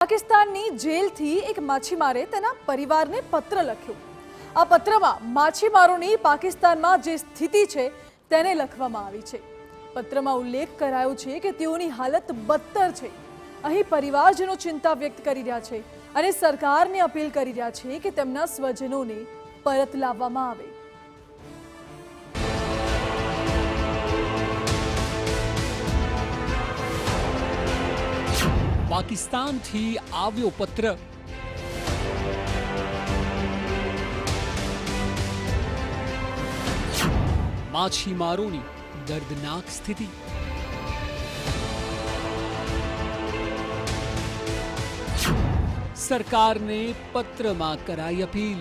પાકિસ્તાનની જેલથી એક માછીમારે તેના પરિવારને પત્ર લખ્યો। આ પત્રમાં માછીમારોની પાકિસ્તાનમાં જે સ્થિતિ છે તેને લખવામાં આવી છે। પત્રમાં ઉલ્લેખ કરાયો છે કે તેઓની હાલત બદતર છે। અહીં પરિવારજનો ચિંતા વ્યક્ત કરી રહ્યા છે અને સરકારને અપીલ કરી રહ્યા છે કે તેમના સ્વજનોને પરત લાવવામાં આવે। પાકિસ્તાનથી આવ્યો પત્ર। માછીમારોની દર્દનાક સ્થિતિ। સરકારને પત્રમાં કરાઈ અપીલ।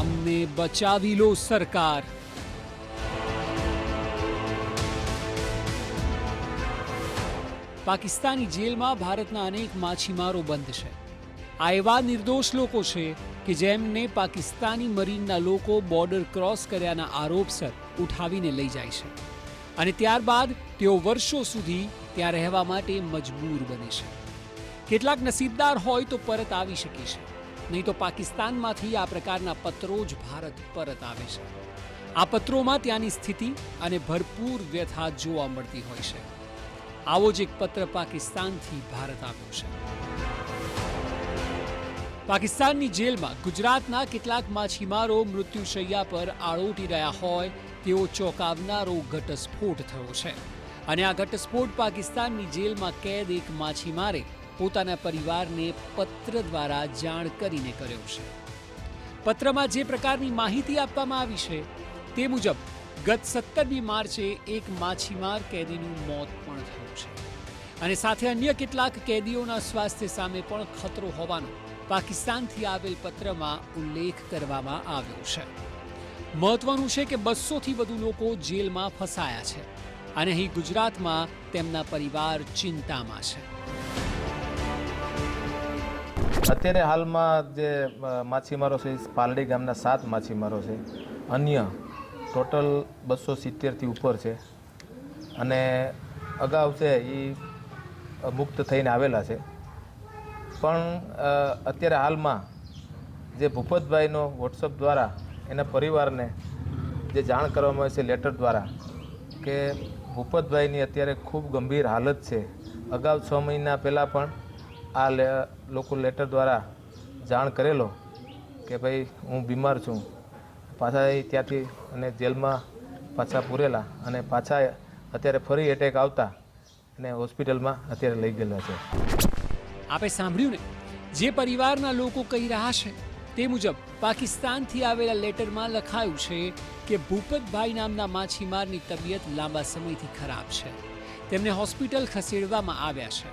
અમને બચાવી લો સરકાર। પાકિસ્તાની જેલમાં ભારતના અનેક માછીમારો બંધ છે। આ એવા નિર્દોષ લોકો છે કે જેમને પાકિસ્તાની મરીનના લોકો બોર્ડર ક્રોસ કર્યાના આરોપસર ઉઠાવીને લઈ જાય છે અને ત્યારબાદ તેઓ વર્ષો સુધી ત્યાં રહેવા માટે મજબૂર બને છે। કેટલાક નસીબદાર હોય તો પરત આવી શકે છે, નહીં તો પાકિસ્તાનમાંથી આ પ્રકારના પત્રો જ ભારત પરત આવે છે। આ પત્રોમાં ત્યાંની સ્થિતિ અને ભરપૂર વ્યથા જોવા મળતી હોય છે। આવો જ એક પત્ર પાકિસ્તાનથી ભારત આવ્યો છે। પાકિસ્તાનની જેલમાં ગુજરાતના કેટલાક માછીમારો મૃત્યુશૈયા પર આળોટી રહ્યા હોય તેવો ચોંકાવનારો ઘટસ્ફોટ થયો છે અને આ ઘટસ્ફોટ પાકિસ્તાનની જેલમાં કેદ એક માછીમારે પોતાના પરિવારને પત્ર દ્વારા જાણ કરીને કર્યો છે। પત્રમાં જે પ્રકારની માહિતી આપવામાં આવી છે તે મુજબ ગત 17મી માર્ચે એક માછીમાર કેદીનું મોત પણ થયું છે અને સાથે અન્ય કેટલાક કેદીઓના સ્વાસ્થ્ય સામે પણ ખતરો હોવાનો પાકિસ્તાનથી આવેલ પત્રમાં ઉલ્લેખ કરવામાં આવ્યો છે। મહત્વનું છે કે 200થી વધુ લોકો જેલમાં ફસાયા છે અને અહીં ગુજરાતમાં તેમના પરિવાર ચિંતામાં છે। અત્યારે હાલમાં જે માછીમારો છે પાલડી ગામના 7 માછીમારો છે, અન્ય ટોટલ 270થી ઉપર છે અને અગાઉ છે એ મુક્ત થઈને આવેલા છે। પણ અત્યારે હાલમાં જે ભૂપતભાઈનો વોટ્સઅપ દ્વારા એના પરિવારને જે જાણ કરવામાં આવે છે લેટર દ્વારા કે ભૂપતભાઈની અત્યારે ખૂબ ગંભીર હાલત છે। અગાઉ 6 મહિના પહેલાં પણ આ લોકો લેટર દ્વારા જાણ કરેલો કે ભાઈ હું બીમાર છું, પાછા ત્યાંથી અને જેલમાં પાછા પૂરેલા અને પાછા અત્યારે ફરી એટેક આવતા અને હોસ્પિટલમાં અત્યારે લઈ ગયેલા છે। આપણે સાંભળ્યું ને, જે પરિવારના લોકો કહી રહ્યા છે તે મુજબ પાકિસ્તાનથી આવેલા લેટરમાં લખાયું છે કે ભૂપતભાઈ નામના માછીમારની તબિયત લાંબા સમયથી ખરાબ છે, તેમને હોસ્પિટલ ખસેડવામાં આવ્યા છે।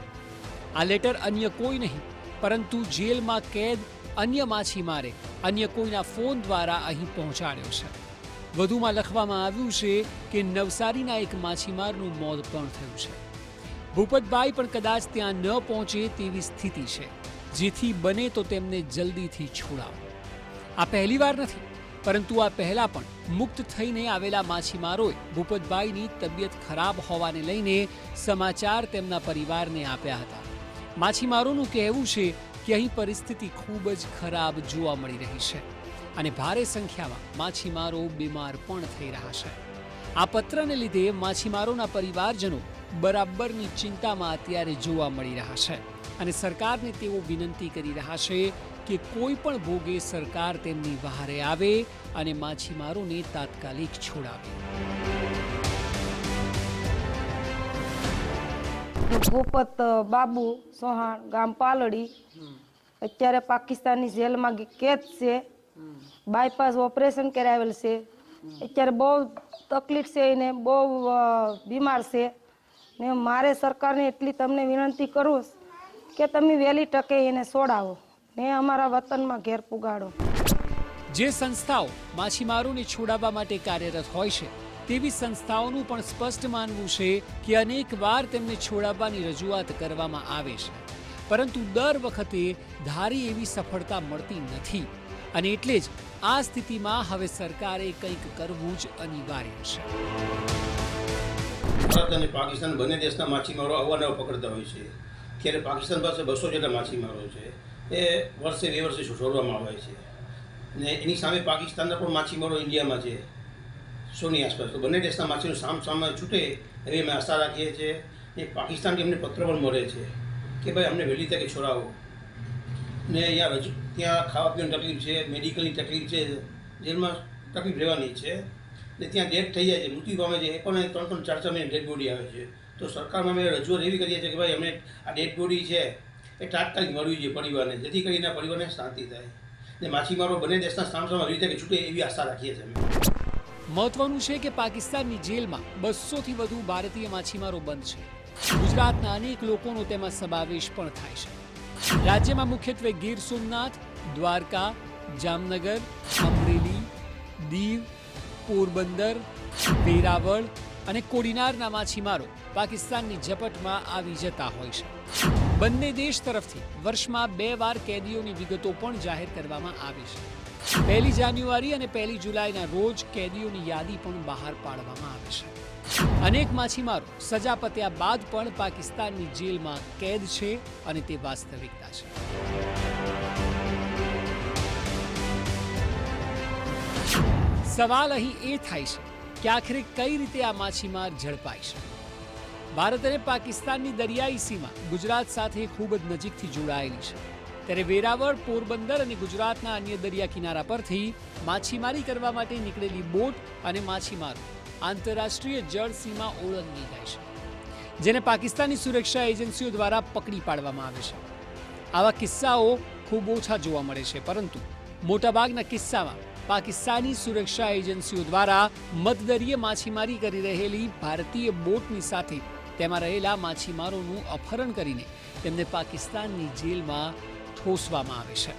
આ લેટર અન્ય કોઈ નહીં પરંતુ જેલમાં કેદ અન્ય માછીમારે અન્ય કોઈના ફોન દ્વારા અહીં પહોંચાડ્યો છે। વધુમાં લખવામાં આવ્યું છે કે નવસારીના એક માછીમારનું મોત પણ થયું છે। ભૂપતભાઈ પણ કદાચ ત્યાં ન પહોંચે તેવી સ્થિતિ છે, જેથી બને તો તેમને જલ્દીથી છોડાવો। આ પહેલીવાર નથી પરંતુ આ પહેલા પણ મુક્ત થઈને આવેલા માછીમારોએ ભૂપતભાઈની તબિયત ખરાબ હોવાને લઈને સમાચાર તેમના પરિવારને આપ્યા હતા। માછીમારોનું કહેવું છે કે અહીં પરિસ્થિતિ ખૂબ જ ખરાબ જોવા મળી રહી છે અને ભારે સંખ્યામાં માછીમારો બીમાર પણ થઈ રહ્યા છે। આ પત્રને લીધે માછીમારોના પરિવારજનો બરાબરની ચિંતામાં અત્યારે જોવા મળી રહ્યા છે અને સરકારને તેઓ વિનંતી કરી રહ્યા છે કે કોઈ પણ ભોગે સરકાર તેમની વહારે આવે અને માછીમારોને તાત્કાલિક છોડાવે। ભૂપત બાબુ સોહાણ, ગામ પાલડી, અત્યારે પાકિસ્તાનની જેલમાં કેદ છે। બાયપાસ ઓપરેશન કરાવેલ છે, અત્યારે બહુ તકલીફ છે એને, બહુ બીમાર છે ને મારે સરકારને એટલી તમને વિનંતી કરું કે તમે વહેલી તકે એને છોડાવો ને અમારા વતનમાં ઘેર પુગાડો। જે સંસ્થાઓ માછીમારોને છોડાવવા માટે કાર્યરત હોય છે તેવી સંસ્થાઓનું પણ સ્પષ્ટ માનવું છે કે અનેક વાર તેમને છોડાવવાની રજૂઆત કરવામાં આવે છે પરંતુ દર વખતે ધારી એવી સફળતા મળતી નથી અને એટલે જ આ સ્થિતિમાં હવે સરકારે કંઈક કરવું જ અનિવાર્ય છે। ભારત અને પાકિસ્તાન બંને દેશના માછીમારો અવારનવાર પકડતા હોય છે. ત્યારે પાકિસ્તાન પાસે 200 જેટલા માછીમારો છે. એ વર્ષે 2 વર્ષે છોડવામાં આવે છે ને એની સામે પાકિસ્તાનના પણ માછીમારો ઇન્ડિયામાં છે 100ની આસપાસ. તો બંને દેશના માછીમારો સામે છૂટે એવી અમે આશા રાખીએ છીએ. એ પાકિસ્તાનથી અમને પત્ર પણ મળે છે કે ભાઈ અમને વહેલી તકે છોડાવો ને અહીંયા ત્યાં ખાવા પીવાની તકલીફ છે, મેડિકલની તકલીફ છે, જેલમાં તકલીફ રહેવાની છે ને ત્યાં ડેથ થઈ જાય છે, મૃત્યુ પામે છે. એ પણ 3-4 મહિને ડેડ બોડી આવે છે. તો સરકારમાં અમે રજૂઆત એવી કરીએ છીએ કે ભાઈ અમને આ ડેડ બોડી છે એ તાત્કાલિક મળવી જોઈએ પરિવારને, જેથી કરીને પરિવારને શાંતિ થાય ને માછીમારો બંને દેશના સામસામે આવી રીતે છૂટે એવી આશા રાખીએ છીએ અમે. મહત્વનું છે કે પાકિસ્તાનની જેલમાં 200થી વધુ ભારતીય માછીમારો બંધ છે. ગુજરાતના અનેક લોકોનો તેમાં સમાવેશ પણ થાય છે. રાજ્યમાં મુખ્યત્વે ગીર સોમનાથ, દ્વારકા, જામનગર, અમરેલી, દીવ, પોરબંદર, વેરાવળ અને કોડીનારના માછીમારો પાકિસ્તાનની ઝપટમાં આવી જતા હોય છે. બંને દેશ તરફથી વર્ષમાં 2 વાર કેદીઓની વિગતો પણ જાહેર કરવામાં આવે છે. 1 જાન્યુઆરી અને 1 જુલાઈના રોજ કેદીઓની યાદી પણ બહાર પાડવામાં આવે છે. અનેક માછીમારો સજા પત્યા બાદ પણ પાકિસ્તાનની જેલમાં કેદ છે અને તે વાસ્તવિકતા છે. સવાલ અહીં એ થાય છે કે આખરે કઈ રીતે આ માછીમાર ઝડપાય છે. ભારત અને પાકિસ્તાનની દરિયાઈ સીમા ગુજરાત સાથે ખૂબ જ નજીકથી જોડાયેલી છે. ત્યારે વેરાવળ, પોરબંદર અને ગુજરાતના અન્ય દરિયા કિનારા પરથી માછીમારી કરવા માટે નીકળેલી બોટ અને માછીમારો આંતરરાષ્ટ્રીય જળ સીમા ઓળંગી જાય છે, જેને પાકિસ્તાની સુરક્ષા એજન્સીઓ દ્વારા પકડી પાડવામાં આવે છે. આવા કિસ્સાઓ ખૂબ ઓછા જોવા મળે છે, પરંતુ મોટાભાગના કિસ્સામાં પાકિસ્તાની સુરક્ષા એજન્સીઓ દ્વારા મધદરિયે માછીમારી કરી રહેલી ભારતીય બોટની સાથે તેમાં રહેલા માછીમારોનું અપહરણ કરીને તેમને પાકિસ્તાનની જેલમાં ઠોસવામાં આવે છે.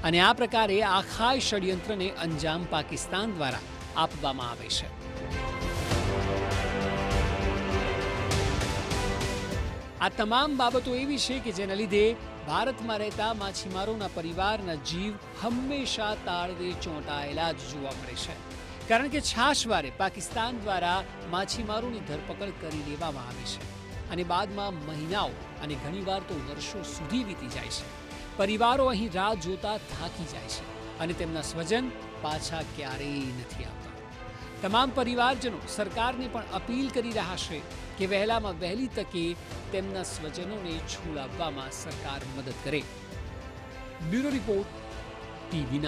અને આ પ્રકારે આખા ષડયંત્રને અંજામ પાકિસ્તાન દ્વારા આપવામાં આવે છે. આ તમામ બાબતો એવી છે કે જેના લીધે ભારતમાં રહેતા માછીમારોના પરિવારના જીવ હંમેશા તાળવે ચોંટાયેલા જ જોવા મળે છે. કારણ કે છાશવારે પાકિસ્તાન દ્વારા માછીમારોની ધરપકડ કરી લેવામાં આવે છે અને બાદમાં મહિનાઓ અને ઘણીવાર તો વર્ષો સુધી વીતી જાય છે. પરિવારો અહીં રાહ જોતા થાકી જાય છે અને તેમના સ્વજન પાછા ક્યારેય નથી આવતા. તમામ પરિવારજનો સરકારને પણ અપીલ કરી રહ્યા છે કે વહેલામાં વહેલી તકે તેમના સ્વજનોને છોડાવવામાં સરકાર મદદ કરે. Bureau report, TV9.